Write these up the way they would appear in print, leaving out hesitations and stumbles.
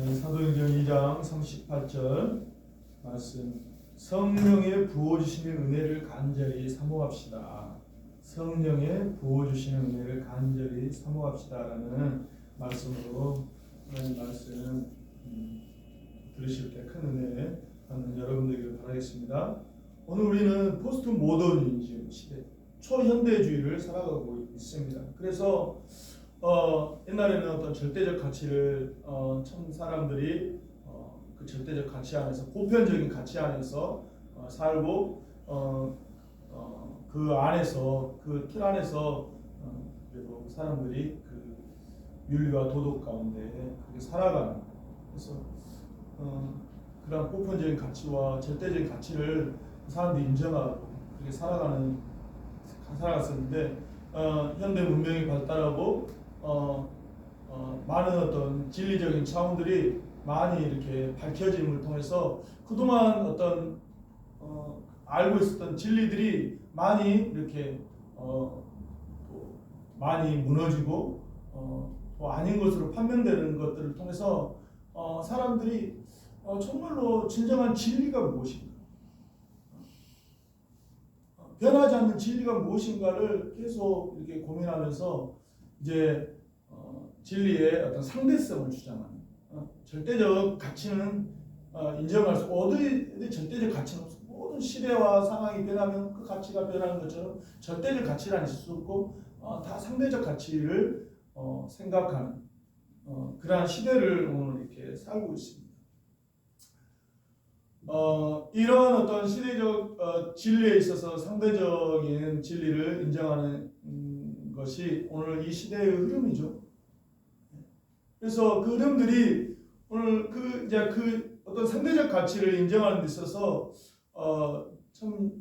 네, 사도행전 2장 38절 말씀. 성령의 부어주시는 은혜를 간절히 사모합시다. 성령의 부어주시는 은혜를 간절히 사모합시다라는 말씀으로 하나님 말씀 들으실 때 큰 은혜 받는 여러분들에게 바라겠습니다. 오늘 우리는 포스트 모더니즘 시대, 초현대주의를 살아가고 있습니다. 그래서 옛날에는 어떤 절대적 가치를 참 사람들이 그 절대적 가치 안에서, 보편적인 가치 안에서 살고 그 안에서, 그 틀 안에서 그래도 사람들이 그 윤리와 도덕 가운데 그렇게 살아가는, 그래서 그런 보편적인 가치와 절대적인 가치를 사람들이 인정하고 그렇게 살아갔었는데 현대 문명이 발달하고 많은 어떤 진리적인 차원들이 많이 이렇게 밝혀짐을 통해서 그동안 어떤 알고 있었던 진리들이 많이 이렇게 또 많이 무너지고 또 아닌 것으로 판명되는 것들을 통해서 사람들이 정말로 진정한 진리가 무엇인가, 변하지 않는 진리가 무엇인가를 계속 이렇게 고민하면서 이제 진리의 어떤 상대성을 주장하는, 절대적 가치는 인정할 수, 어디 절대적 가치는 없어. 모든 시대와 상황이 변하면 그 가치가 변하는 것처럼 절대적 가치란 있을 수 없고 다 상대적 가치를 생각하는 그러한 시대를 오늘 이렇게 살고 있습니다. 이런 어떤 시대적 진리에 있어서 상대적인 진리를 인정하는 것이 오늘 이 시대의 흐름이죠. 그래서 그 흐름들이 오늘 그 어떤 상대적 가치를 인정하는 데 있어서 참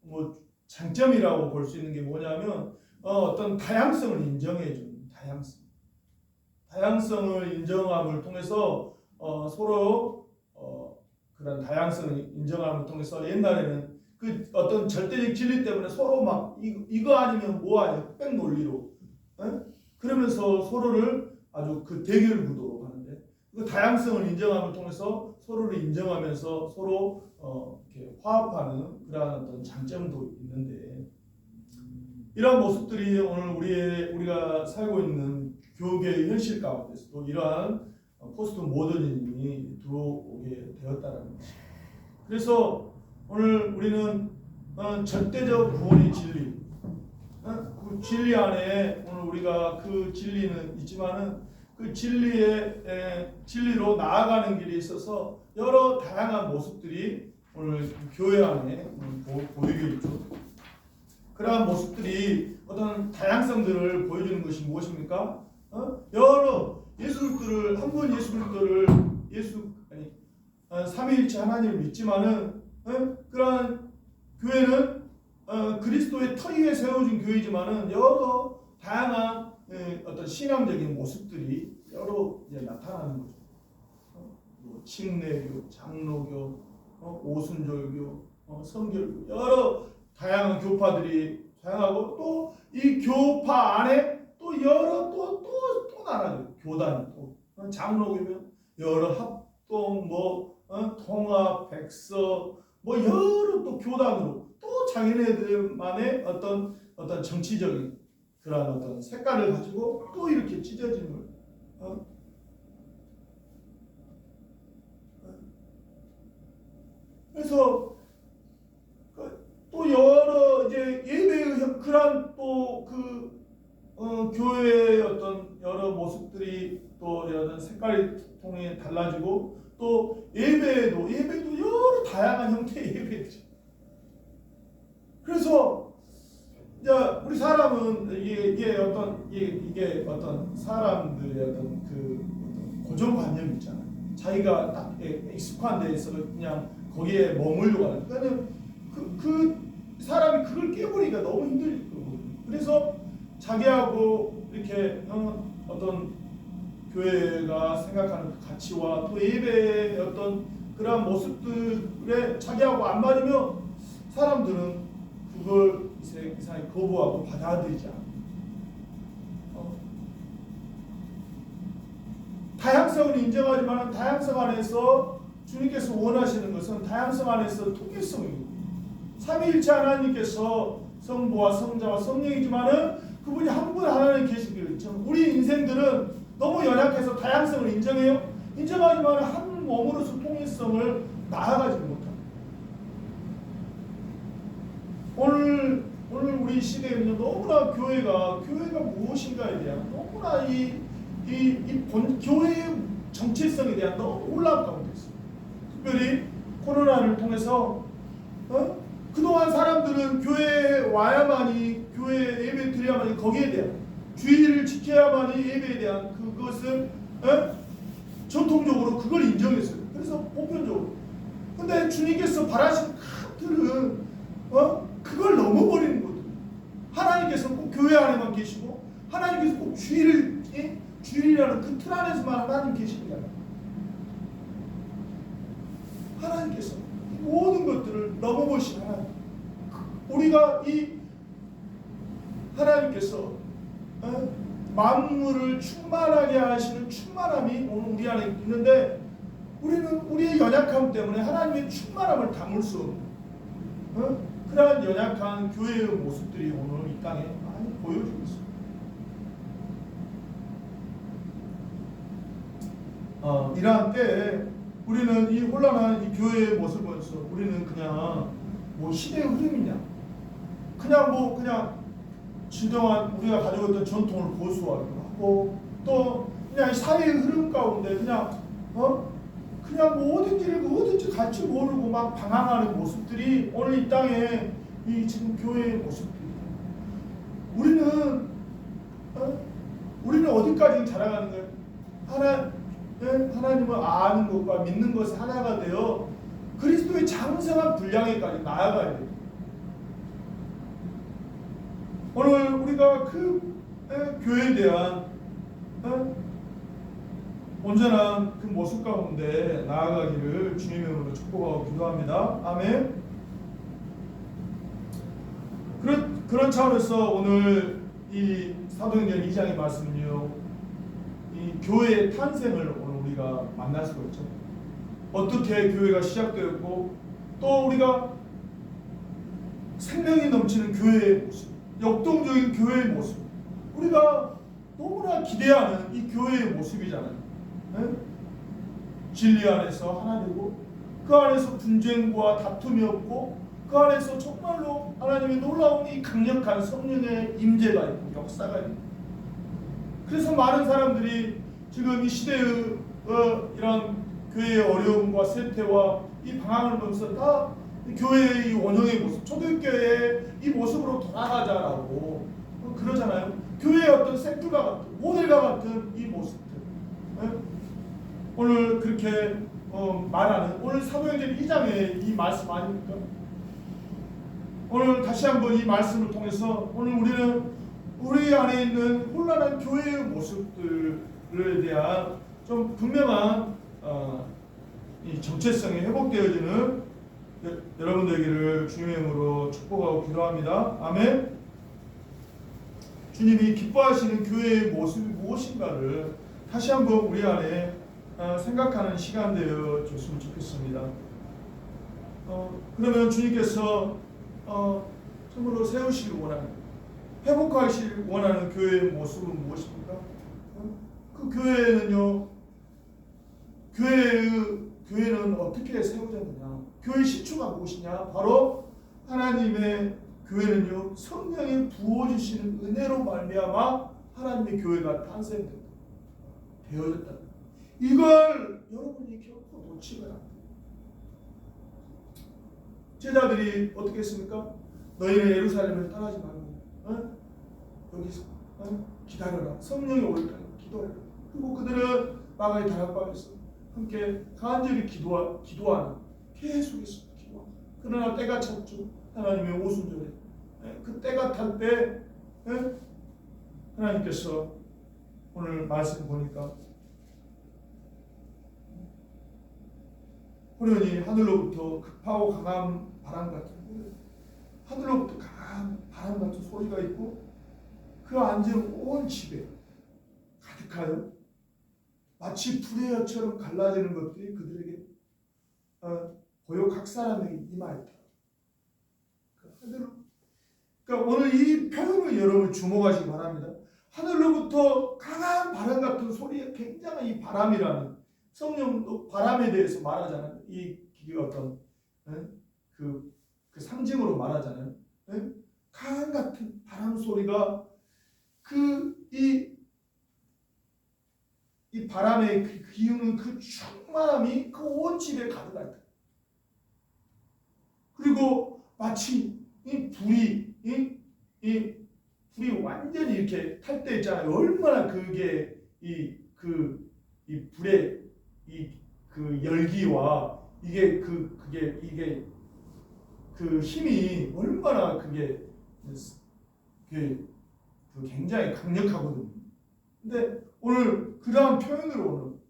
뭐 장점이라고 볼 수 있는 게 뭐냐면 어떤 다양성을 인정해 주는 다양성을 인정함을 통해서 서로 그런 다양성을 인정함을 통해서, 옛날에는 그 어떤 절대적 진리 때문에 서로 막 이거 아니면 뭐 아니야 흑백 논리로 그러면서 서로를 아주 그 대결 구도로 가는데, 그 다양성을 인정함을 통해서 서로를 인정하면서 서로 이렇게 화합하는 그러한 어떤 장점도 있는데, 이러한 모습들이 오늘 우리가 살고 있는 교계의 현실 가운데서도 이러한 포스트 모더니즘이 들어오게 되었다는 것입니다. 그래서 오늘 우리는 절대적 구원의 진리, 그 진리 안에 오늘 우리가 그 진리는 있지만은 그 진리로 나아가는 길에 있어서 여러 다양한 모습들이 오늘 교회 안에 보이게 있죠. 그러한 모습들이 어떤 다양성들을 보여주는 것이 무엇입니까? 여러 예수 그리스도를, 한 분 예수 그리스도를, 삼위일체 하나님을 믿지만은 그러한 교회는 그리스도의 터 위에 세워진 교회지만은 여러 다양한 어떤 신앙적인 모습들이 여러 이제 나타나는 거죠. 뭐 칙례교, 장로교, 오순절교, 성결교, 여러 다양한 교파들이 다양하고, 또 이 교파 안에 또 여러 또 나라죠. 교단이 또 장로교면 여러 합동, 통합, 백서, 여러 또 교단으로 또 자기네들만의 어떤 정치적인 그러한 어떤 색깔을 가지고 또 이렇게 찢어짐을 그래서 또 여러 이제 예배의 그런 또 교회의 어떤 여러 모습들이 또 여러 색깔이 통해 달라지고, 또 예배도 여러 다양한 형태의 예배들이. 그래서 이제 우리 사람은 이게 어떤 사람들의 어떤 어떤 고정관념이 있잖아요. 자기가 딱 익숙한 데에서 그냥 거기에 머물려고 하는. 그러니까 그 사람이 그걸 깨버리기가 너무 힘들 거고, 그래서 자기하고 이렇게 어떤 교회가 생각하는 그 가치와 또 예배의 어떤 그러한 모습들에 자기하고 안 맞으면 사람들은 그걸 이상하게 거부하고 받아들이지 않아요. 다양성을 인정하지만 다양성 안에서 주님께서 원하시는 것은 다양성 안에서 통일성입니다. 삼위일체 하나님께서 성부와 성자와 성령이지만은 그분이 한 분 하나님 계시기를 우리 인생들은 너무 연약해서 다양성을 인정해요. 인정하지만 한 몸으로서 통일성을 나아가지 못합니다. 오늘 우리 시대에는 너무나 교회가 무엇인가에 대한 너무나 교회의 정체성에 대한 너무 혼란 가운데 있습니다. 특별히 코로나를 통해서 그동안 사람들은 교회에 와야만이 교회 예배 드려야만이 거기에 대한 주의를 지켜야만이 예배에 대한 그것을 전통적으로 그걸 인정했어요. 그래서 보편적으로. 근데 주님께서 바라신 것들은 그걸 넘어버리는 거예요. 하나님께서 꼭 교회 안에만 계시고 하나님께서 꼭 주일이라는 그 틀 안에서만 하나님 계십니다. 하나님께서 모든 것들을 넘어보신 하나님. 우리가 이 하나님께서 만물을 충만하게 하시는 충만함이 오늘 우리 안에 있는데 우리는 우리의 연약함 때문에 하나님의 충만함을 담을 수 없는 그러한 연약한 교회의 모습들이 오늘 이 땅에 많이 보여지고 있습니다. 이러한 때에 우리는 이 혼란한 이 교회의 모습을 보면서 우리는 그냥 뭐 시대의 흐름이냐, 그냥 진정한 우리가 가지고 있던 전통을 고수하기도 하고 또 그냥 사회의 흐름 가운데 그냥 뭐든지 같이 모르고 막 방황하는 모습들이 오늘 이 땅에 이 지금 교회의 모습들입니다. 우리는 어디까지 자라가는 거예요? 하나님을 아는 것과 믿는 것이 하나가 되어 그리스도의 장성한 분량에까지 나아가야 돼요. 오늘 우리가 그 교회에 대한 온전한 그 모습 가운데 나아가기를 주님의 이름으로 축복하고 기도합니다. 아멘. 그런 차원에서 오늘 이 사도행전 2장의 말씀은요, 이 교회의 탄생을 오늘 우리가 만날 수가 있죠. 어떻게 교회가 시작되었고 또 우리가 생명이 넘치는 교회의 모습, 역동적인 교회의 모습, 우리가 너무나 기대하는 이 교회의 모습이잖아요. 진리 안에서 하나 되고 그 안에서 분쟁과 다툼이 없고 그 안에서 정말로 하나님의 놀라운 이 강력한 성령의 임재가 있고 역사가 있고, 그래서 많은 사람들이 지금 이 시대의 이런 교회의 어려움과 쇠퇴와 이 방황을 보면서 다 교회의 이 원형의 모습, 초대교회의 이 모습으로 돌아가자라고 그러잖아요. 교회의 어떤 샘플과 같은, 모델과 같은 이 모습들. 오늘 그렇게 말하는 오늘 사도행전 2장의 이 말씀 아닙니까? 오늘 다시 한번 이 말씀을 통해서 오늘 우리는 우리 안에 있는 혼란한 교회의 모습들에 대한 좀 분명한 이 정체성이 회복되어지는 여러분 되기를 주님의 이름으로 축복하고 기도합니다. 아멘. 주님이 기뻐하시는 교회의 모습이 무엇인가를 다시 한번 우리 안에 생각하는 시간 되어 줬으면 좋겠습니다. 그러면 주님께서 정말로 세우시길 원하는, 회복하시길 원하는 교회의 모습은 무엇입니까? 그 교회는요, 교회는 어떻게 세워졌느냐? 교회의 시초가 무엇이냐? 바로 하나님의 교회는요, 성령이 부어주시는 은혜로 말미암아 하나님의 교회가 탄생되었다, 되어졌다. 이걸 여러분이 결코 놓치면 안 돼요. 제자들이 어떻게 했습니까? 너희는 예루살렘을 떠나지 말고 여기서 기다려라. 성령이 올 때까지 기도해라. 그리고 그들은 마가의 다락방에서 함께 간절히 기도하는, 계속해서 기도하는. 그러나 때가 찼죠. 하나님의 오순절에 그 때가 탈 때 하나님께서 오늘 말씀 보니까 호련히 하늘로부터 급하고 강한 바람 같은, 하늘로부터 강한 바람 같은 소리가 있고 그 앉은 온 집에 가득하여 마치 불의 혀처럼 갈라지는 것들이 그들에게 고요 각 사람에게 임하였다. 그러니까 오늘 이 표현을 여러분 주목하시기 바랍니다. 하늘로부터 강한 바람 같은 소리에 굉장한 이 바람이라는, 성령도 바람에 대해서 말하잖아요. 이 어떤 그 상징으로 말하잖아요. 강한 같은 바람 소리가 이 바람의 그 기우는 그 충만함이 그 온 집에 가득할 때, 그리고 마치 이 불이 완전히 이렇게 탈 때 있잖아요. 얼마나 그게 이 불의 그 열기와 이게 그 힘이 얼마나 그게 굉장히 강력하거든요. 근데 오늘 그러한 표현으로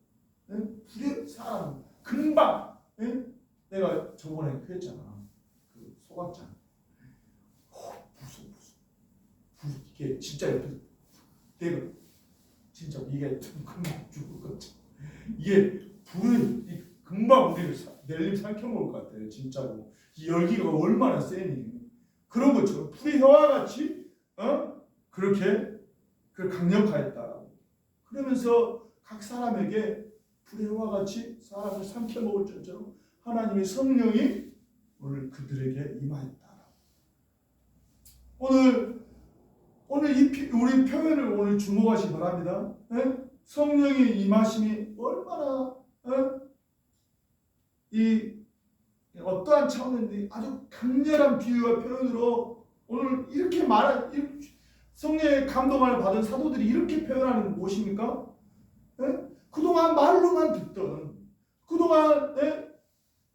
오늘 불의 사람 금방 내가 저번에 그랬잖아. 그 소각장 이게 진짜 옆에서 내가 진짜 이게 금방 죽을 것 같아. 이게 불이 금방 우리를 내림 삼켜먹을 것 같아요. 진짜로 이 열기가 얼마나 세니 그런 것처럼 불의 혀와 같이 그렇게 강력하였다. 그러면서 각 사람에게 불의 혀와 같이 사람을 삼켜먹을 정도로 하나님의 성령이 오늘 그들에게 임하였다. 오늘 우리 표현을 오늘 주목하시기 바랍니다. 성령의 임하심이 얼마나 이 어떠한 차원인지 아주 강렬한 비유와 표현으로 오늘 이렇게 성령의 감동을 받은 사도들이 이렇게 표현하는 무엇입니까? 그동안 말로만 듣던, 그동안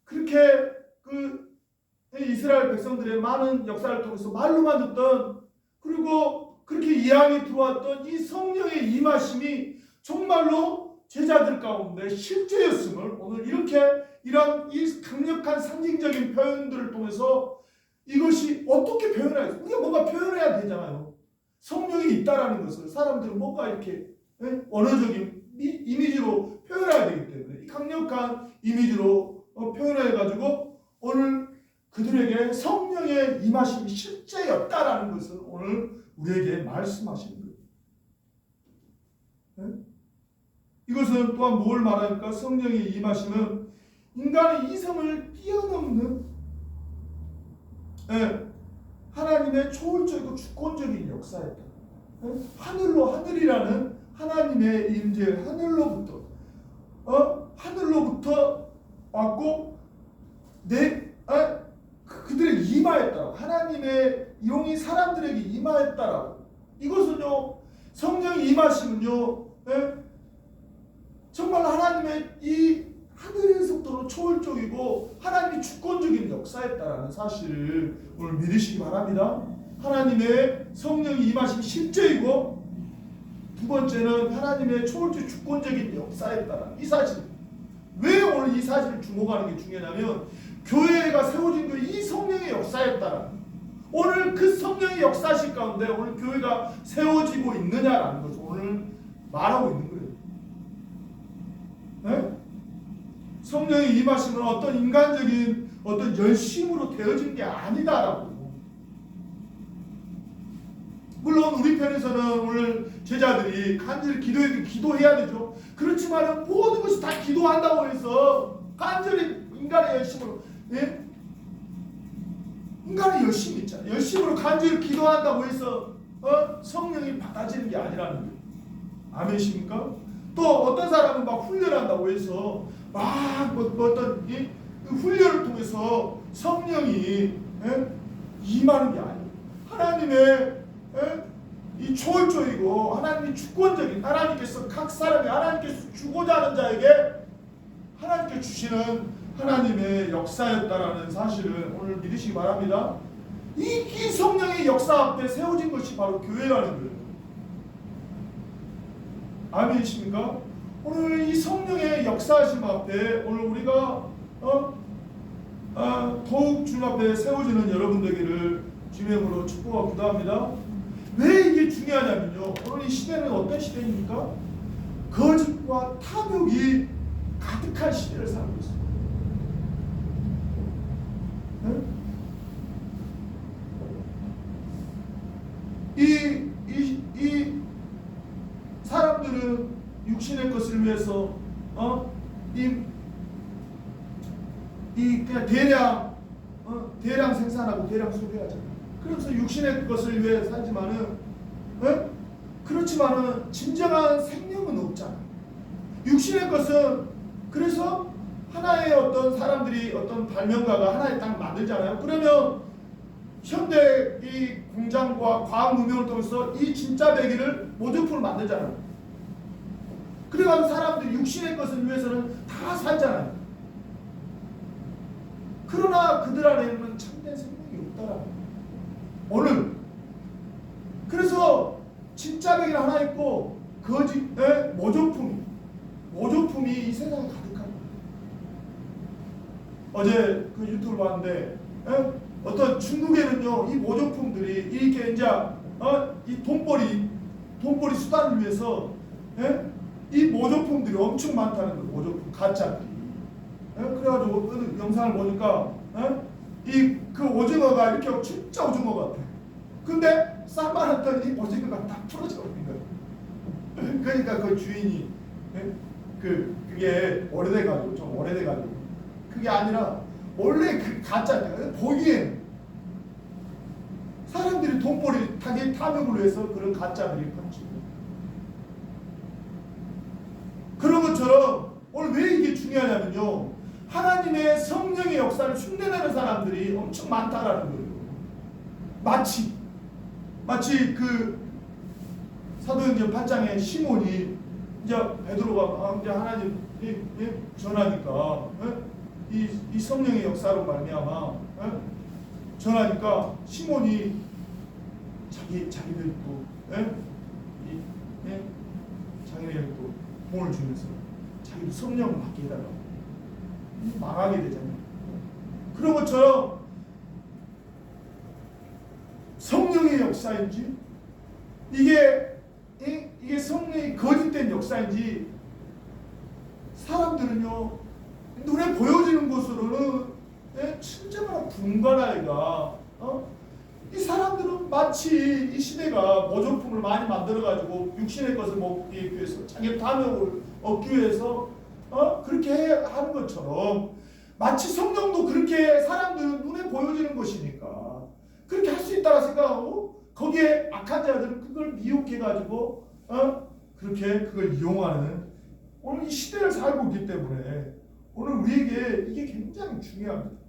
그렇게 이스라엘 백성들의 많은 역사를 통해서 말로만 듣던, 그리고 그렇게 이해하게 들어왔던 이 성령의 임하심이 정말로 제자들 가운데 실제였음을 오늘 이런 이 강력한 상징적인 표현들을 통해서 이것이 어떻게 표현해야 돼? 우리가 뭔가 표현해야 되잖아요. 성령이 있다라는 것을 사람들은 뭔가 이렇게 언어적인 이미지로 표현해야 되기 때문에 이 강력한 이미지로 표현해가지고 오늘 그들에게 성령의 임하심이 실제였다라는 것을 오늘 우리에게 말씀하시는 거예요. 이것은 또한 뭘 말하니까 성령의 임하심은 인간의 이성을 뛰어넘는 하나님의 초월적이고 주권적인 역사였다. 하늘이라는 하나님의 임재, 하늘로부터 왔고 그들에게 임하였다라고, 하나님의 영이 사람들에게 임하였다라고. 이것은요, 성령의 임하심은요, 정말 하나님의 이 하늘에서부터 초월적이고 하나님이 주권적인 역사였다라는 사실을 오늘 믿으시기 바랍니다. 하나님의 성령의 임하심이 실제이고, 두 번째는 하나님의 초월적 주권적인 역사였다라는 이 사실. 왜 오늘 이 사실을 주목하는 게 중요하냐면 교회가 세워진 게 이 성령의 역사였다라는, 오늘 그 성령의 역사실 가운데 오늘 교회가 세워지고 있느냐라는 것을 오늘 말하고 있는 거예요. 성령의 임하심은 어떤 인간적인 어떤 열심으로 되어진 게 아니다라고. 물론 우리 편에서는 오늘 제자들이 간절히 기도해야 되죠. 그렇지만 모든 것이 다 기도한다고 해서 간절히 인간의 열심으로, 인간의 열심이 있잖아요. 열심으로 간절히 기도한다고 해서 성령이 받아지는 게 아니라는 거예요. 아멘이십니까? 또 어떤 사람은 막 훈련한다고 해서 막 어떤 훈련을 통해서 성령이 임하는 게 아니에요. 하나님의 이 초월적이고 하나님이 주권적인, 하나님께서 각 사람이 하나님께서 주고자 하는 자에게 하나님께 주시는 하나님의 역사였다라는 사실을 오늘 믿으시기 바랍니다. 이 성령의 역사 앞에 세워진 것이 바로 교회라는 거예요. 아멘이십니까? 오늘 이 성령의 역사하심 앞에 오늘 우리가 더욱 주님 앞에 세워지는 여러분 되기를 주님으로 축복하고 기도합니다. 왜 이게 중요하냐면요, 오늘 이 시대는 어떤 시대입니까? 거짓과 탐욕이 가득한 시대를 살고 있습니다. 네? 이 사람들은 육신의 것을 위해서 그냥 대량 생산하고 대량 소비하잖아요. 그래서 육신의 것을 위해 살지만은 그렇지만은 진정한 생명은 없잖아요. 육신의 것은 그래서 하나의 어떤 사람들이 어떤 발명가가 하나의 딱 만들잖아요. 그러면 현대 이 공장과 과학 문명을 통해서 이 진짜 배기를 모조품을 만들잖아요. 그래가지고 사람들이 육신의 것을 위해서는 다 살잖아요. 그러나 그들 안에는 참된 생명이 없다라는 거예요. 오늘 그래서 진짜 배기는 하나 있고 거짓의 모조품이 이 세상에 가득한 거예요. 어제 그 유튜브를 봤는데 어떤 중국에는요 이 모조품들이 이렇게 이제 이 돈벌이 수단을 위해서 이 모조품들이 엄청 많다는 거예요. 모조품 가짜들이. 그래가지고 그 영상을 보니까 그 오징어가 이렇게 진짜 오징어 같아. 근데 삶아놨더니 이 오징어가 다 풀어져 버린 거예요. 그러니까 그 주인이 그게 오래돼가지고 좀 오래돼가지고 그게 아니라 원래 그 가짜니까 보기엔 사람들이 돈벌이 탐욕을 위해서 그런 가짜들이 펀치고 그런 것처럼 오늘 왜 이게 중요하냐면요 하나님의 성령의 역사를 흉내내는 사람들이 엄청 많다라는 거예요. 마치 그 사도행전 8장에 시몬이 이제 베드로가 이제 하나님 전하니까 이 성령의 역사로 말미암아 전하니까 시몬이 자기들 또 자기네들 또 돈을 주면서 자기도 성령을 받게 해달라고 망하게 되잖아요. 그런 것처럼 성령의 역사인지 이게 성령의 거짓된 역사인지 사람들은요 눈에 보여지는 것으로는 진정한 분간하기가 이 사람들은 마치 이 시대가 모조품을 많이 만들어가지고 육신의 것을 먹기 위해서 자기 탐욕을 얻기 위해서 그렇게 하는 것처럼 마치 성령도 그렇게 사람들은 눈에 보여지는 것이니까 그렇게 할 수 있다고 생각하고 거기에 악한 자들은 그걸 미혹해가지고 그렇게 그걸 이용하는 오늘 이 시대를 살고 있기 때문에 오늘 우리에게 이게 굉장히 중요합니다.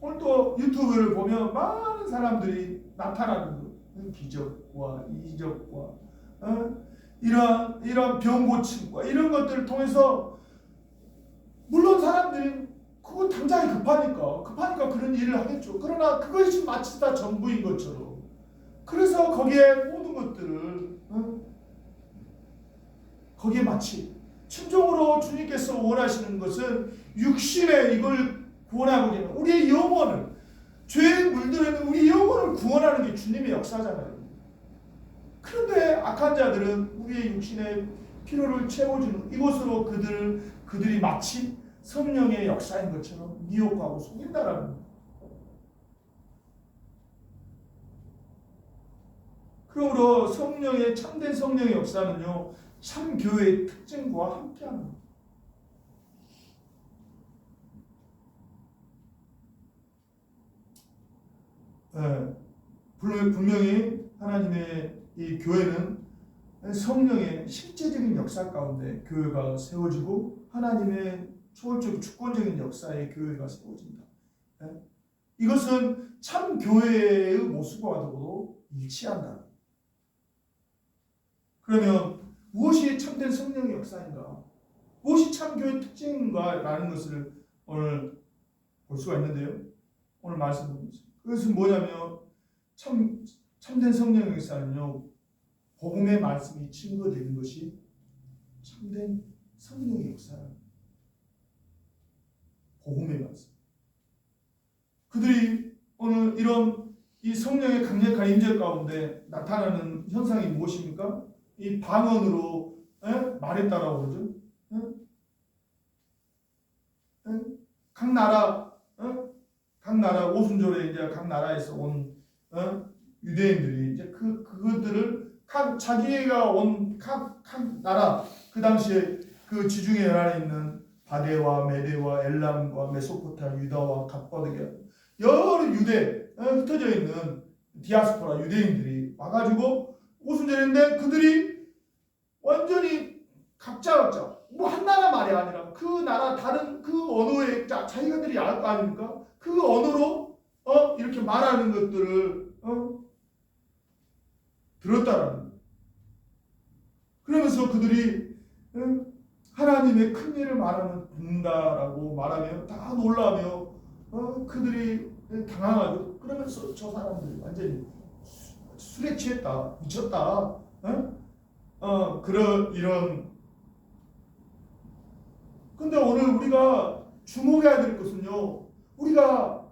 오늘 또 유튜브를 보면 많은 사람들이 나타나는 기적과 이적과 이런 병 고침과 이런 것들을 통해서 물론 사람들이 그거 당장이 급하니까 그런 일을 하겠죠. 그러나 그것이 마치 다 전부인 것처럼 그래서 거기에 모든 것들을 거기에 마치 최종으로 주님께서 원하시는 것은 육신의 이걸 구원하고 있는 우리의 영혼을 죄에 물들어 있는 우리 영혼을 구원하는 게 주님의 역사잖아요. 그런데 악한 자들은 우리의 육신의 필요를 채워주는 이것으로 그들이 마치 성령의 역사인 것처럼 미혹하고 속인다라는 거예요. 그러므로 참된 성령의 역사는요 참 교회의 특징과 함께하는 거예요. 분명히 하나님의 이 교회는 성령의 실제적인 역사 가운데 교회가 세워지고 하나님의 초월적 주권적인 역사에 교회가 세워진다. 이것은 참 교회의 모습과도 일치한다. 그러면 무엇이 참된 성령의 역사인가? 무엇이 참 교회의 특징인가? 라는 것을 오늘 볼 수가 있는데요. 오늘 말씀 보면서 그것은 뭐냐면 참된 성령의 역사는요 복음의 말씀이 증거되는 것이 참된 성령의 역사라는 복음의 말씀. 그들이 오늘 이런 이 성령의 강력한 임재 가운데 나타나는 현상이 무엇입니까? 이 방언으로 말했다라고 그러죠. 각 나라 오순절에 이제 각 나라에서 온 유대인들이 이제 그것들을 자기가 온 각 나라 그 당시에 그 지중해 연안에 있는 바데와 메데와 엘람과 메소포타미아 유다와 갑바도기아 여러 유대 흩어져 있는 디아스포라 유대인들이 와가지고 오순절인데 그들이 완전히 각자 뭐 한 나라 말이 아니라 그 나라 다른 그 언어에 자기가들이 알 거 아닙니까? 그 언어로 이렇게 말하는 것들을 들었다라는 거예요. 그러면서 그들이 하나님의 큰 일을 말하면 듣는다라고 말하며 다 놀라며 그들이 당황하죠. 그러면서 저 사람들이 완전히 술에 취했다, 미쳤다, 이런. 근데 오늘 우리가 주목해야 될 것은요, 우리가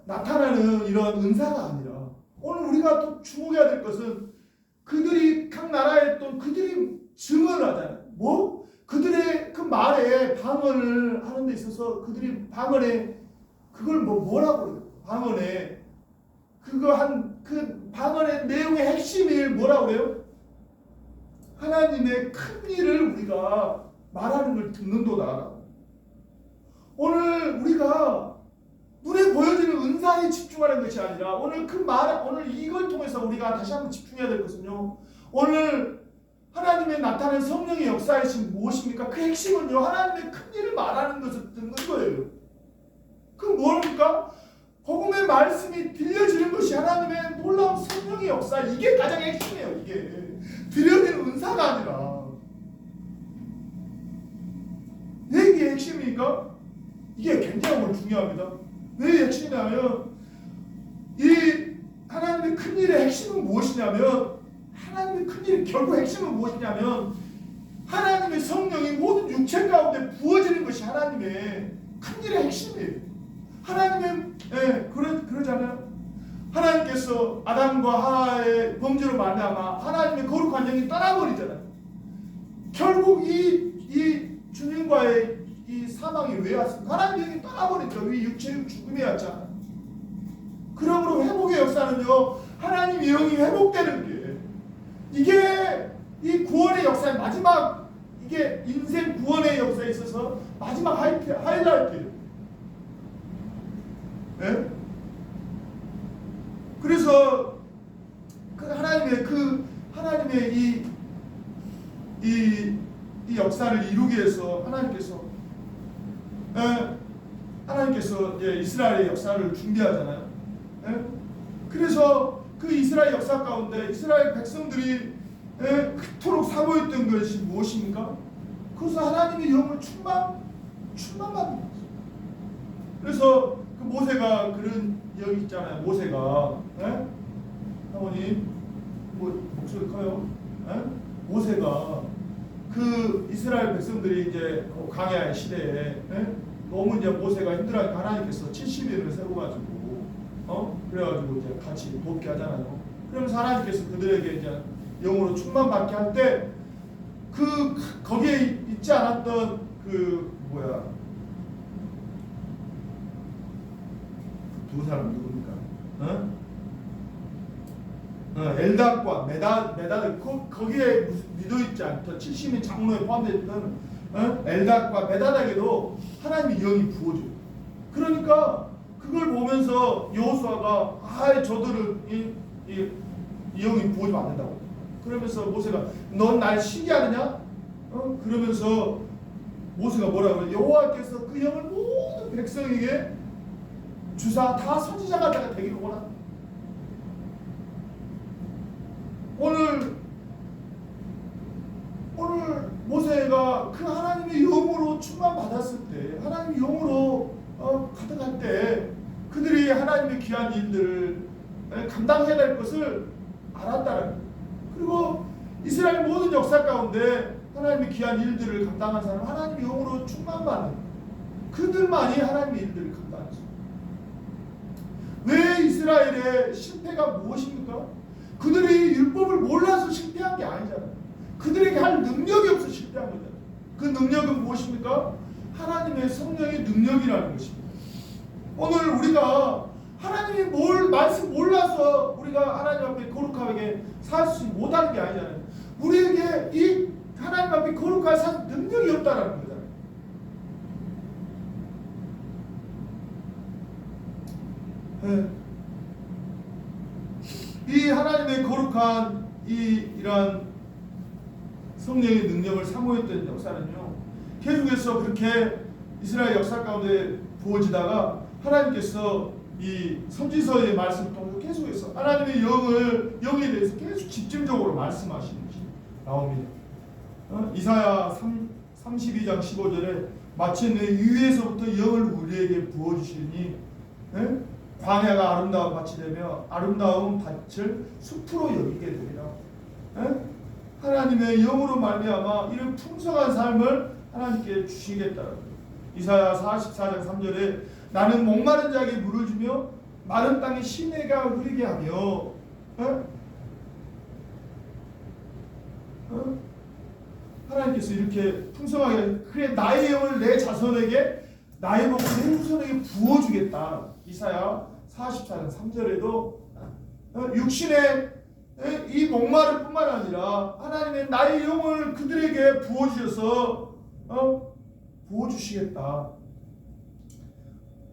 나타나는 이런 은사가 아니라 오늘 우리가 또 주목해야 될 것은 그들이 각 나라에 있던 그들이 증언을 하잖아요. 뭐? 그들의 그 말에 방언을 하는 데 있어서 그들이 방언에 그걸 뭐라고 그래요? 방언에 그 방언의 내용의 핵심이 뭐라고 그래요? 하나님의 큰 일을 우리가 말하는 걸 듣는도다. 오늘 우리가 눈에 보여지는 은사에 집중하는 것이 아니라 오늘 오늘 이걸 통해서 우리가 다시 한번 집중해야 될 것은요. 오늘 하나님의 나타낸 성령의 역사이신 무엇입니까? 그 핵심은요. 하나님의 큰 일을 말하는 것을 듣는 거예요. 그럼 뭡니까? 복음의 말씀이 들려지는 것이 하나님의 놀라운 성령의 역사. 이게 가장 핵심이에요. 이게 들려지는 은사가 아니라. 왜 이게 핵심입니까? 이게 굉장히 중요합니다. 왜 핵심이냐면 이 하나님의 큰 일의 핵심은 무엇이냐면 하나님의 큰 일의 결국 핵심은 무엇이냐면 하나님의 성령이 모든 육체 가운데 부어지는 것이 하나님의 큰 일의 핵심이에요. 하나님의 그러잖아요. 하나님께서 아담과 하와의 범죄로 말미암아 하나님의 거룩한 영이 떠나버리잖아요. 결국 이 주님과의 이 사망이 왜 왔습니까? 하나님의 영이 떠나버렸죠. 이 육체의 죽음이 왔잖아요. 그러므로 회복의 역사는요, 하나님의 영이 회복되는 게 이게 이 구원의 역사의 마지막, 이게 인생 구원의 역사에 있어서 마지막 하이라이트예요. 네? 그래서 하나님의 이 역사를 이루기 위해서 하나님께서 이제 이스라엘의 역사를 준비하잖아요. 그래서 그 이스라엘 역사 가운데 이스라엘 백성들이 그토록 사모했던 것이 무엇입니까? 그것은 하나님의 영을 충만받는 것이죠. 그래서 그 모세가 그런 여기 있잖아요. 모세가 사모님 목소리 커요. 모세가 그 이스라엘 백성들이 이제 광야 시대에 너무 이제 모세가 힘들어하니까 하나님께서 70일을 세워가지고 그래가지고 이제 같이 돕게 하잖아요. 그러면서 하나님께서 그들에게 이제 영으로 충만받게 할 때 거기에 있지 않았던 두 사람 누굽니까? 엘닷과 메닷을 거기에 믿어있지 않던 70인 장로에 포함되었던 엘닷과 메닷에게도 하나님의 영이 부어줘요. 그러니까 그걸 보면서 여호수아가 저들을 이 영이 부어주면 안 된다고. 그러면서 모세가 넌 날 시기하느냐? 그러면서 모세가 뭐라고 그래? 여호와께서 그 영을 모든 백성에게 주사 다 선지자가 되기를 원한다. 오늘 모세가 그 하나님의 영으로 충만받았을 때, 하나님의 영으로 가득할 때 그들이 하나님의 귀한 일들을 감당해야 될 것을 알았다는 거예요. 그리고 이스라엘 모든 역사 가운데 하나님의 귀한 일들을 감당한 사람은 하나님의 영으로 충만받는 그들만이 하나님의 일들을 감당했어요. 왜 이스라엘의 실패가 무엇입니까? 그들이 율법을 몰라서 실패한 게 아니잖아요. 그들에게 할 능력이 없어 실패한 거잖아요. 그 능력은 무엇입니까? 하나님의 성령의 능력이라는 것입니다. 오늘 우리가 하나님이 말씀 몰라서 우리가 하나님 앞에 거룩하게 살 수 못하는 게 아니잖아요. 우리에게 이 하나님 앞에 거룩하게 살 능력이 없다라는 거잖아요. 네. 이 하나님의 거룩한 이러한 성령의 능력을 사모했던 역사는요, 계속해서 그렇게 이스라엘 역사 가운데 부어지다가 하나님께서 이 선지서의 말씀을 통해서 계속해서 하나님의 영에 대해서 계속 집중적으로 말씀하시는 것이 나옵니다. 이사야 32장 15절에 마치 내 위에서부터 영을 우리에게 부어주시니 광야가 아름다운 밭이 되며 아름다운 밭을 숲으로 여기게 되리라. 하나님의 영으로 말미암아 이런 풍성한 삶을 하나님께 주시겠다는 거예요. 이사야 44장 3절에 나는 목마른 자에게 물을 주며 마른 땅에 시내가 흐르게 하며 하나님께서 이렇게 풍성하게 그래 나의 영을 내 자손에게 나의 복을 내 후손에게 부어주겠다. 이사야 44장 3절에도 육신의 이 목마를 뿐만 아니라 하나님의 나의 영을 그들에게 부어주셔서 부어주시겠다.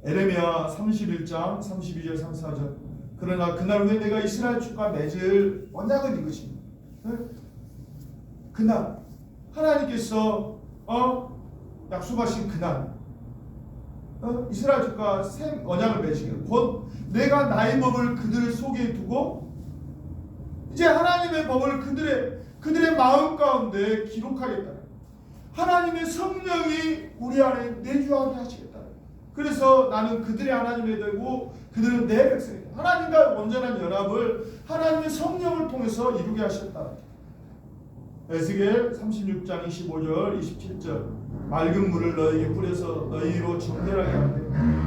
에레미야 31장 32절 34절 그러나 그날 후에 내가 이스라엘 축과 맺을 언약은 이것입니다. 그날 하나님께서 약속하신 그날 이스라엘 축과 새 언약을 맺으시겠다. 곧 내가 나의 법을 그들 속에 두고 이제 하나님의 법을 그들의 마음 가운데 기록하겠다. 하나님의 성령이 우리 안에 내주하게 하시겠다. 그래서 나는 그들의 하나님이 되고 그들은 내 백성이다. 하나님과 온전한 연합을 하나님의 성령을 통해서 이루게 하셨다. 에스겔 36장 25절 27절 맑은 물을 너희에게 뿌려서 너희로 정결하게 하되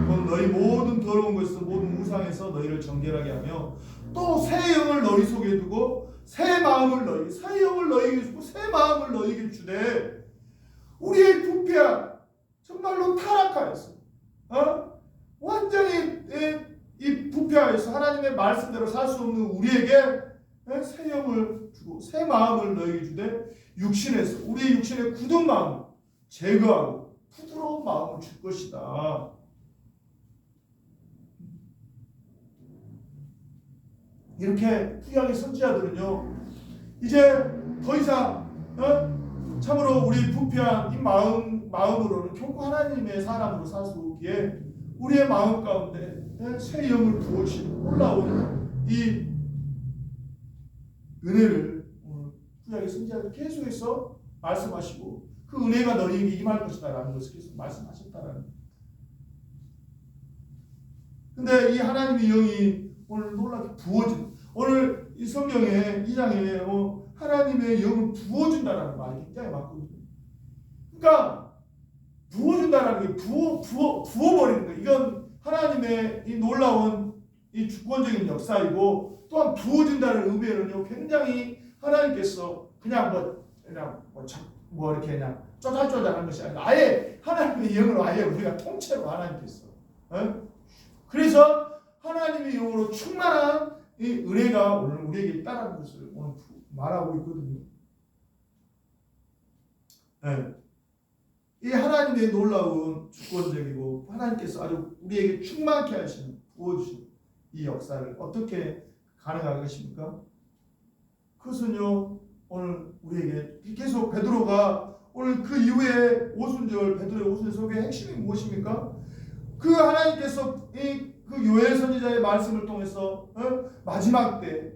곧 너희 모든 더러운 것에서 모든 우상에서 너희를 정결하게 하며 또 새 영을 너희 속에 두고 새 마음을 너희에게 주고 새 마음을 너희에게 주되 우리의 부패한 정말로 타락하였어. 완전히 이 부패하여서 하나님의 말씀대로 살 수 없는 우리에게 새 영을 주고 새 마음을 너희에게 주되 육신에서 우리의 육신의 굳은 마음을 제거하고 부드러운 마음을 줄 것이다. 이렇게 구약의 선지자들은요 이제 더 이상 참으로 우리 부패한 이 마음으로는 결코 하나님의 사람으로 살 수 없기에 우리의 마음 가운데 새 영을 부어주시는 올라오는 이 은혜를 구약의 선지자들 계속해서 말씀하시고 그 은혜가 너희에게 임할 것이다 라는 것을 계속 말씀하셨다라는 거예요. 근데 이 하나님의 영이 오늘 놀랍게 부어진 오늘 이 성경의 2장에 하나님의 영을 부어준다라는 말이 굉장히 많거든요. 그러니까 부어준다라는 게 부어버리는 거예요. 이건 하나님의 이 놀라운 이 주권적인 역사이고 또한 부어준다는 의미에는요 굉장히 하나님께서 그냥 이렇게 그냥 쪼잘쪼잘한 것이 아니라 아예 하나님의 영으로 아예 우리가 통째로 하나님께서 그래서 하나님의 영으로 충만한 이 은혜가 오늘 우리에게 있다는 것을 오늘 말하고 있거든요. 네. 이 하나님의 놀라운 주권적이고 하나님께서 아주 우리에게 충만케 하시는 부어주신 이 역사를 어떻게 가능한 것입니까? 그것은요 오늘 우리에게 계속 베드로가 오늘 그 이후에 베드로의 오순절 속의 핵심이 무엇입니까? 그 하나님께서 그 요엘 선지자의 말씀을 통해서 마지막 때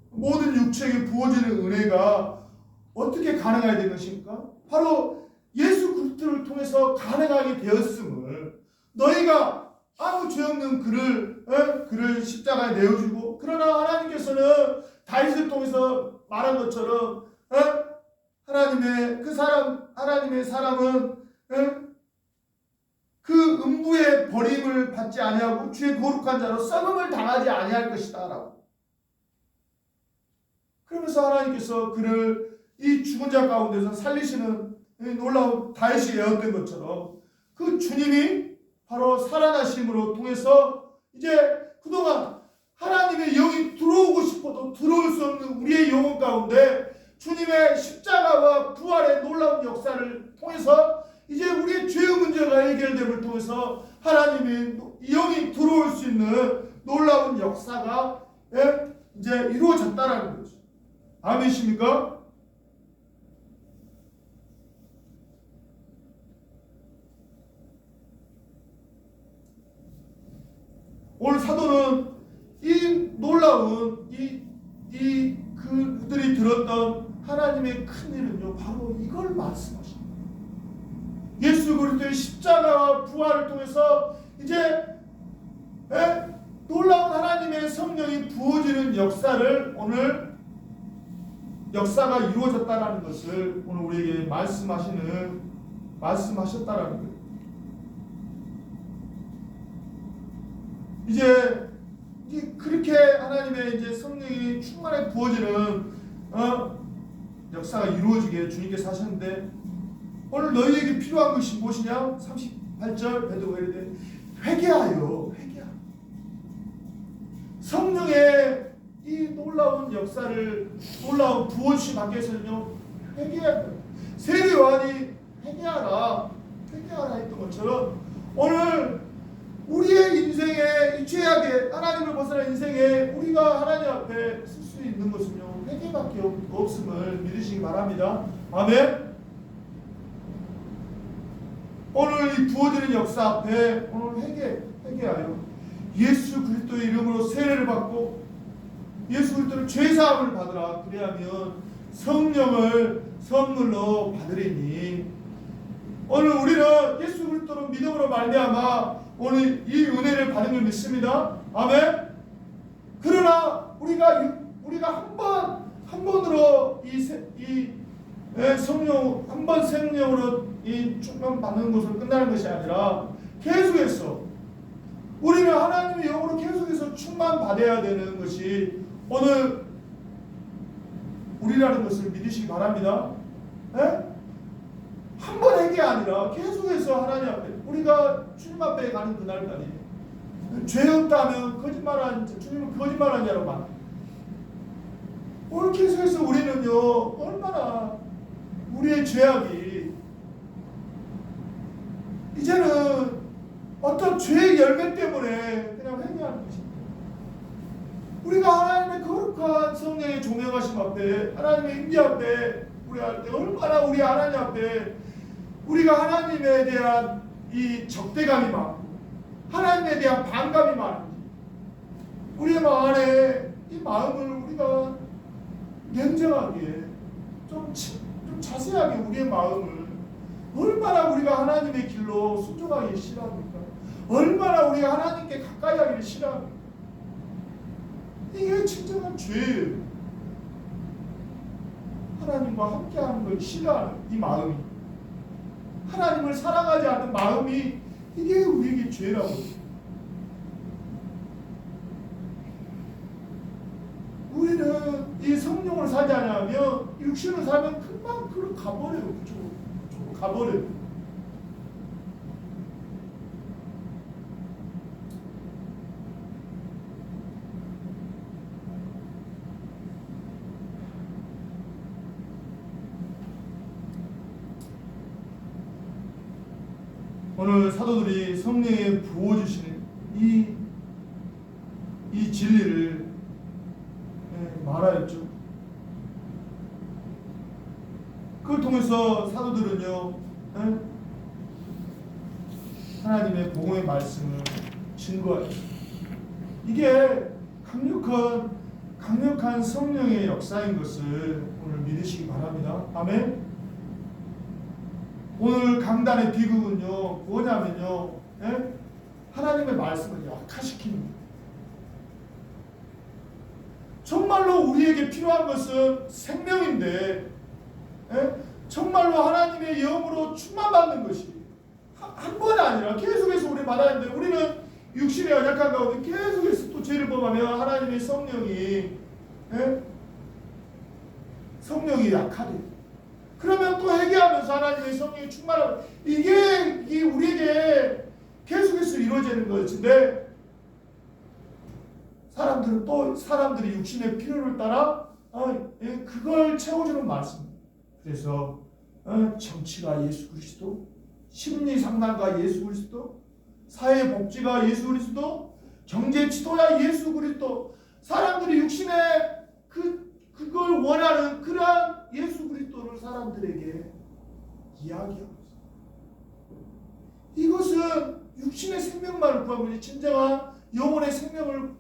모든 육체에게 부어지는 은혜가 어떻게 가능하게 된 것입니까? 바로 예수 그리스도를 통해서 가능하게 되었음을 너희가 아무 죄 없는 그를 십자가에 내어주고 그러나 하나님께서는 다윗을 통해서 말한 것처럼 하나님의 사람은 그 음부의 버림을 받지 아니하고 주의 거룩한 자로 썩음을 당하지 아니할 것이다 라고. 그러면서 하나님께서 그를 이 죽은 자 가운데서 살리시는 놀라운 다윗이 예언된 것처럼 그 주님이 바로 살아나심으로 통해서 이제 그동안 하나님의 영이 들어오고 싶어도 들어올 수 없는 우리의 영혼 가운데 주님의 십자가와 부활의 놀라운 역사를 통해서 이제 우리의 죄의 문제가 해결됨을 통해서 하나님의 영이 들어올 수 있는 놀라운 역사가 이제 이루어졌다라는 거죠. 아멘이십니까? 오늘 사도는 이 놀라운 그들이 들었던 하나님의 큰 일은요, 바로 이걸 말씀하십니다. 예수 그리스도의 십자가와 부활을 통해서 이제 놀라운 하나님의 성령이 부어지는 역사를 오늘 역사가 이루어졌다라는 것을 오늘 우리에게 말씀하셨다라는 거예요. 이제 그렇게 하나님의 이제 성령이 충만하게 부어지는 역사가 이루어지게 주님께서 하셨는데 오늘 너희에게 필요한 것이 무엇이냐? 38절 베드로가 이르되 회개하여. 성령의 이 놀라운 역사를 놀라운 부어주심 밖에서는요 회개해야 돼요. 세례 요한이 회개하라 했던 것처럼 오늘 우리의 인생에 이 죄악에 하나님을 벗어난 인생에 우리가 하나님 앞에 쓸 수 있는 것은요 회개밖에 없음을 믿으시기 바랍니다. 아멘. 오늘 이 부어지는 역사 앞에 오늘 회개하여 예수 그리스도의 이름으로 세례를 받고 예수 그리스도를 죄사함을 받으라. 그래야면 성령을 선물로 받으리니. 오늘 우리는 예수 그리스도로 믿음으로 말미암아 오늘 이 은혜를 받은 걸 믿습니다. 아멘. 그러나 우리가 한 번으로 이 성령 한 번 생명으로 이 충만 받는 것으로 끝나는 것이 아니라 계속해서 우리는 하나님의 영으로 계속해서 충만 받아야 되는 것이 오늘 우리라는 것을 믿으시기 바랍니다. 한 번 회개 아니라 계속해서 하나님 앞에 우리가 주님 앞에 가는 그날까지 죄 없다면 주님은 거짓말한 자로 만. 오늘 계속해서 우리는요 얼마나 우리의 죄악이 이제는 어떤 죄의 열매 때문에 그냥 회개하는 것입니다. 우리가 하나님의 거룩한 성령의 조명하심 앞에 하나님의 임재 앞에 우리 할 때 얼마나 우리 하나님 앞에 우리가 하나님에 대한 이 적대감이 많고 하나님에 대한 반감이 많은지 우리의 마음 안에 이 마음을 우리가 냉정하게 좀 자세하게 우리의 마음을 얼마나 우리가 하나님의 길로 순종하기 싫어합니까? 얼마나 우리가 하나님께 가까이 하기를 싫어합니까? 이게 진정한 죄예요. 하나님과 함께하는 걸 싫어하는 이 마음이, 하나님을 사랑하지 않는 마음이 이게 우리에게 죄라고. 우리는 이 성령을 살지 않으면 육신을 살면 금방 그로 가버려요. 그쪽으로 가버려요. 오늘 사도들이 성령에 부어주시는 이 진리를 말하였죠. 그걸 통해서 사도들은요 하나님의 복음의 말씀을 증거하였죠. 이게 강력한 성령의 역사인 것을 오늘 믿으시기 바랍니다. 아멘. 오늘 강단의 비극은요 뭐냐면요 하나님의 말씀을 약화시키는 거예요. 정말로 우리에게 필요한 것은 생명인데 정말로 하나님의 영으로 충만받는 것이 한 한 번 아니라 계속해서 우리 받아야 되는데 우리는 육신의 연약한 가운데 계속해서 또 죄를 범하며 하나님의 성령이 성령이 약하대. 그러면 또 회개하면서 하나님의 성령이 충만하고 이게 우리에게 계속해서 이루어지는 것인데 사람들은 또 사람들이 육신의 필요를 따라 그걸 채워주는 말씀입니다. 그래서 정치가 예수 그리스도, 심리 상담가 예수 그리스도, 사회 복지가 예수 그리스도, 경제 지도야 예수 그리스도. 사람들이 육신의 그걸 원하는 그러한 예수 그리스도를 사람들에게 이야기하고 있어요. 이것은 육신의 생명만을 구하면 진정한 영혼의 생명을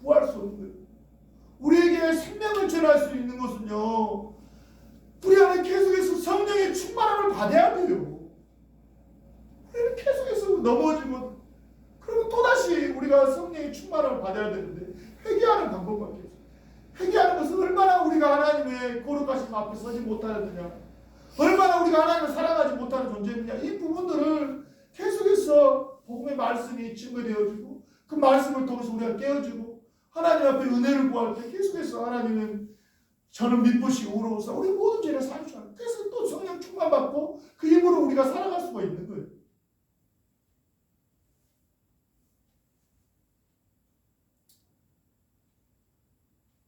구할 수 없는 거예요. 우리에게 생명을 전할 수 있는 것은요, 우리 안에 계속해서 성령의 충만함을 받아야 돼요. 우리는 계속해서 넘어지고 그러면 또다시 우리가 성령의 충만함을 받아야 되는데 회개하는 방법밖에 없어요. 회개하는 것은 얼마나 우리가 하나님의 거룩하신 앞에 서지 못하느냐, 얼마나 우리가 하나님을 사랑하지 못하는 존재느냐, 이 부분들을 계속해서 복음의 말씀이 증거되어지고 그 말씀을 통해서 우리가 깨어지고 하나님 앞에 은혜를 구할 때 계속해서 하나님은 저는 미쁘시고 의로우사 우리 모든 죄를 사주셔요. 그래서 또 성령 충만 받고 그 힘으로 우리가 살아갈 수가 있는 거예요.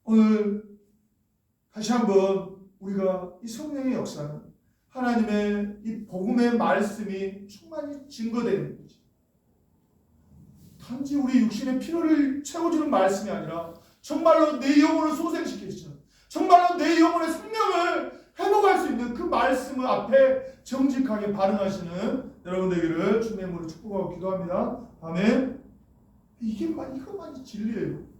오늘 다시 한번 우리가 이 성령의 역사는 하나님의 이 복음의 말씀이 충만히 증거되는 거지. 단지 우리 육신의 필요를 채워주는 말씀이 아니라 정말로 내 영혼을 소생시키시는, 정말로 내 영혼의 생명을 회복할 수 있는 그 말씀을 앞에 정직하게 반응하시는 여러분 되기를 주님의 이름으로 축복하고 기도합니다. 아멘. 이것만이 진리예요.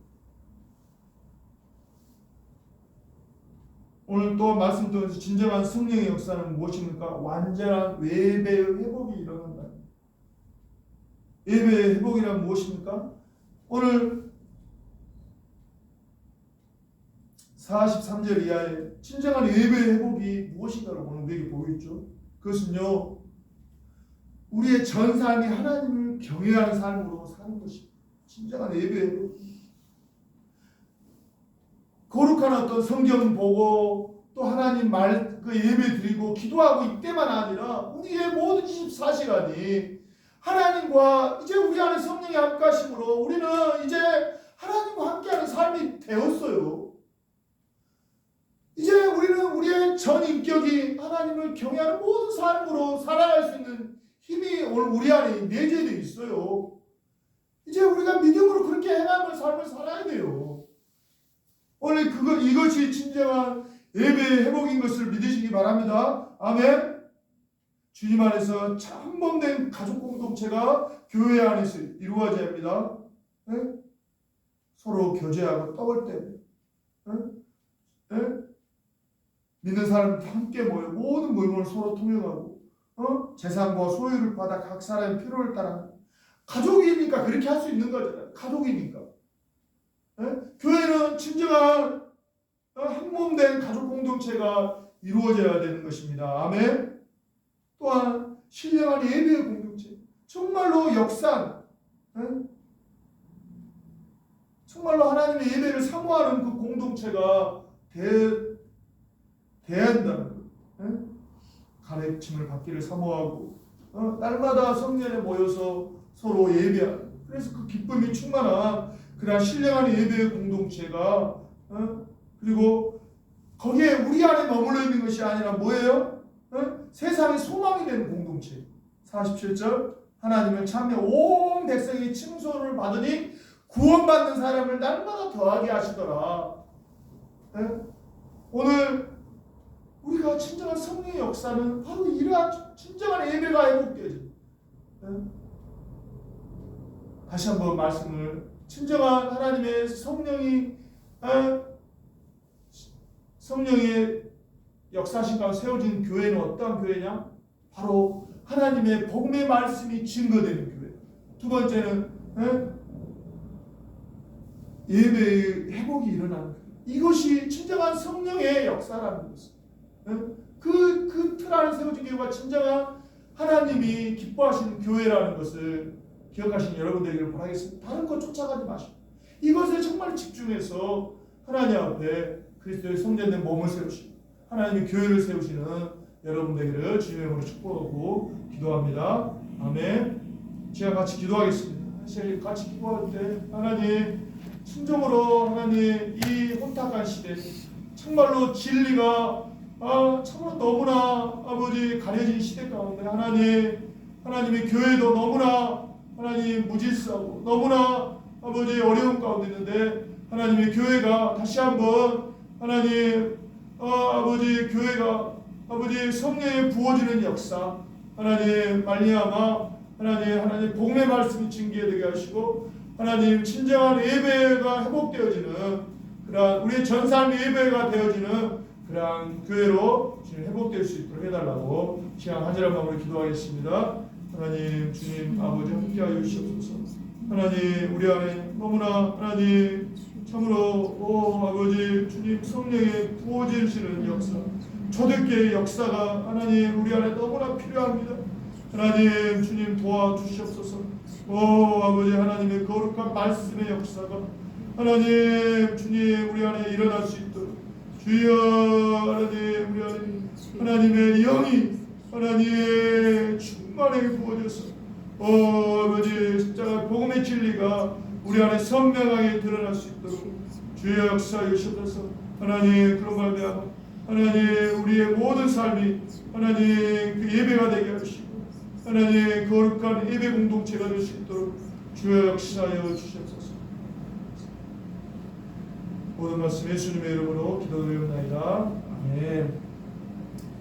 오늘 또 말씀 통해서 진정한 성령의 역사는 무엇입니까? 완전한 예배의 회복이 일어난다. 예배의 회복이란 무엇입니까? 오늘 43절 이하에 진정한 예배의 회복이 무엇인가를 오늘 우리에게 보여있죠. 그것은요, 우리의 전 삶이 하나님을 경외하는 삶으로 사는 것입니다. 진정한 예배의 회복. 거룩한 어떤 성경 보고 또 하나님 말 그 예배 드리고 기도하고 이때만 아니라 우리의 모든 24시간이 하나님과 이제 우리 안에 성령의 함께하심으로 우리는 이제 하나님과 함께하는 삶이 되었어요. 이제 우리는 우리의 전 인격이 하나님을 경외하는 모든 삶으로 살아갈 수 있는 힘이 오늘 우리 안에 내재되어 있어요. 이제 우리가 믿음으로 그렇게 행하는 삶을 살아야 돼요. 오늘 이것이 진정한 예배의 회복인 것을 믿으시기 바랍니다. 아멘. 주님 안에서 참범된 가족 공동체가 교회 안에서 이루어져야 합니다. 네? 서로 교제하고 떡을 떼고 믿는 사람들 함께 모여 모든 모임을 서로 통역하고 재산과 소유를 받아 각 사람의 필요를 따라 가족이니까 그렇게 할 수 있는 거잖아요. 가족이니까. 교회는 진정한 한몸된 가족 공동체가 이루어져야 되는 것입니다. 아멘. 또한 신령한 예배의 공동체, 정말로 역사, 정말로 하나님의 예배를 사모하는 그 공동체가 돼야 한다는 거예요. 가르침을 받기를 사모하고 날마다 성전에 모여서 서로 예배하는, 그래서 그 기쁨이 충만한 그러한 신령한 예배의 공동체가 그리고 거기에 우리 안에 머물러 있는 것이 아니라 뭐예요? 세상의 소망이 되는 공동체. 47절 하나님을 참여 온 백성이 칭송을 받으니 구원받는 사람을 날마다 더하게 하시더라. 오늘 우리가 진정한 성령의 역사는 바로 이러한 진정한 예배가 회복되죠. 다시 한번 말씀을, 진정한 하나님의 성령의 역사신 가운데 세워진 교회는 어떠한 교회냐? 바로 하나님의 복음의 말씀이 증거되는 교회. 두 번째는 예배의 회복이 일어나는 교회. 이것이 진정한 성령의 역사라는 것입니다. 그 틀 안에 세워진 교회가 진정한 하나님이 기뻐하시는 교회라는 것을 기억하신 여러분들에게 바라겠습니다. 다른 것 쫓아가지 마시고 이것에 정말 집중해서 하나님 앞에 그리스도의 성전된 몸을 세우시고 하나님의 교회를 세우시는 여러분 되기를 주님의 이름으로 축복하고 기도합니다. 아멘. 제가 같이 기도하겠습니다. 같이 기도할 때 하나님 순종으로 하나님 이 혼탁한 시대 정말로 진리가 참으로 너무나 아버지 가려진 시대 가운데 하나님의 교회도 너무나 하나님 무질서하고 너무나 아버지 어려운 가운데 있는데 하나님의 교회가 다시 한번 하나님 아버지 교회가 아버지 성령에 부어지는 역사 하나님 말미암아 하나님 복음의 말씀이 증거되게 하시고 하나님 진정한 예배가 회복되어지는 그러한 우리의 전산 예배가 되어지는 그러한 교회로 지금 회복될 수 있도록 해달라고 시간 한절한 마음으로 기도하겠습니다. 하나님 주님 아버지 함께하여 주시옵소서. 하나님 우리 안에 너무나 하나님 참으로 아버지 주님 성령의 부어지시는 역사 초대교회의 역사가 하나님 우리 안에 너무나 필요합니다. 하나님 주님 도와주시옵소서. 아버지 하나님의 거룩한 말씀의 역사가 하나님 주님 우리 안에 일어날 수 있도록 주여 하나님 우리 안에 하나님의 영이 하나님 충만하게 부어져서 아버지 십자가 복음의 진리가 우리 안에 선명하게 드러날 수 있도록 주여 역사하여 주셔서 하나님 그런 말미암아 하나님 우리의 모든 삶이 하나님 그 예배가 되게 하시고 하나님 거룩한 예배 공동체가 될 수 있도록 주여 역사하여 주시옵소서. 모든 말씀 예수님의 이름으로 기도드리옵나이다. 아멘.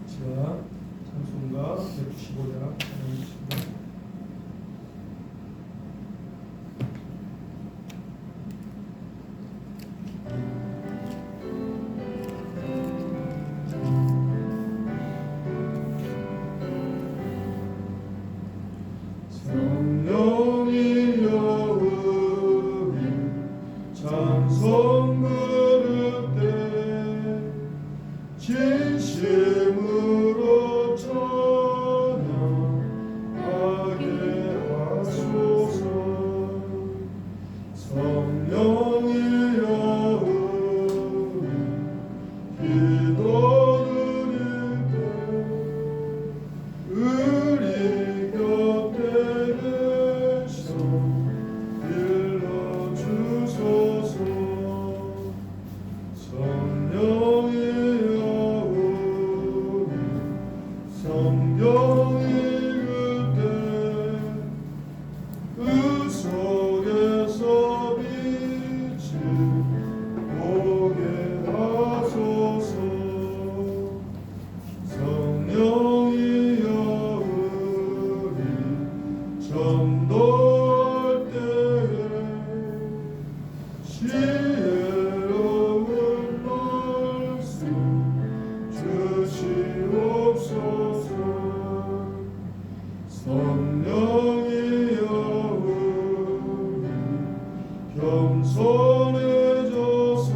시간 찬송가 195장 하나님입니다. 진심으로 찬양하게 하소서. 성령의 여우리 기도드릴 때 우리 곁에 계셔 일러주소서. 성령의 성경이 그때 그 속에서 빛을 보게 하소서. 성령이 우리 전도할 때에 지혜로운 말씀 주시옵소서. 성령이 우리 겸손해져서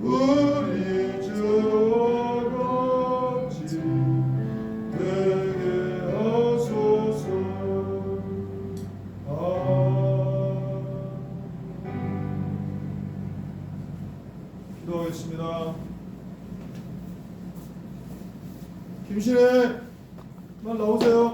우리 주와 같이 되게 하소서. 기도하겠습니다. 김신혜 만 나오세요.